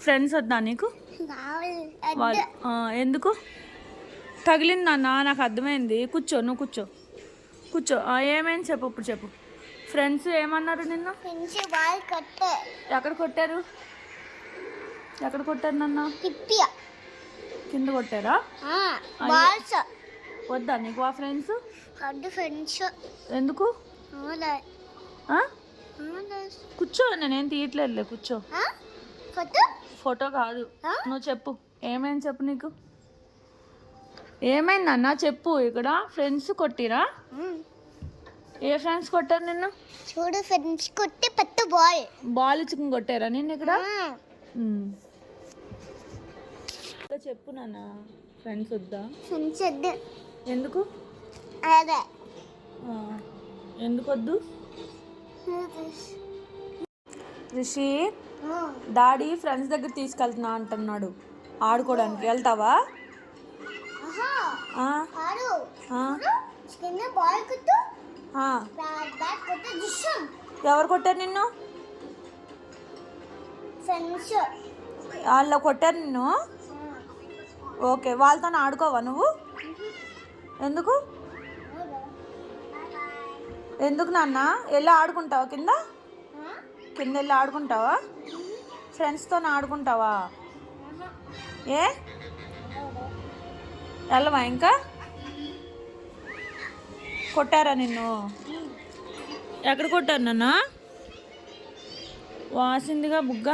Friends వద్దా నీకు? ఎందుకు తగిలింది నాన్న? నాకు అర్థమైంది. కూర్చో, నువ్వు కూర్చో, కూర్చో. ఏమైంది చెప్పు, ఇప్పుడు చెప్పు. ఫ్రెండ్స్ ఏమన్నారు నిన్ను? ఎక్కడ కొట్టారు? ఎక్కడ కొట్టారు నాన్న? కింద కొట్టారా? వద్దా నీకు ఆ ఫ్రెండ్స్? ఎందుకు? కూర్చో, నేనేం తీయట్లేదులే, కూర్చో. ఫోటో కాదు, నువ్వు చెప్పు ఏమైంది చెప్పు. నీకు ఏమైంది అన్న చెప్పు. ఇక్కడ ఫ్రెండ్స్ కొట్టిరా? ఏ ఫ్రెండ్స్ కొట్టారు నిన్ను? చూడు, ఫ్రెండ్స్ కొట్టి పెద్ద బాల్ ఇచ్చుకుని కొట్టారా నిన్ను ఇక్కడ? చెప్పు నాన్న. ఫ్రెండ్స్ వద్దా? ఫ్రెండ్స్ వద్దు. ఎందుకు? అదే ఎందుకు వద్దు? రిషి, డాడీ ఫ్రెండ్స్ దగ్గర తీసుకెళ్తున్నా అంటున్నాడు ఆడుకోవడానికి. వెళ్తావా? ఎవరు కొట్టారు నిన్ను? వాళ్ళు కొట్టారు నిన్ను? ఓకే, వాళ్ళతో ఆడుకోవా నువ్వు? ఎందుకు? ఎందుకు నాన్న? వెళ్ళి ఆడుకుంటావా కింద? కింద వెళ్ళి ఆడుకుంటావా? ఫ్రెండ్స్తో ఆడుకుంటావా? ఏ వెళ్ళవా ఇంకా? కొట్టారా నిన్ను? ఎక్కడ కొట్టారు నాన్న? వాసిందిగా బుగ్గ.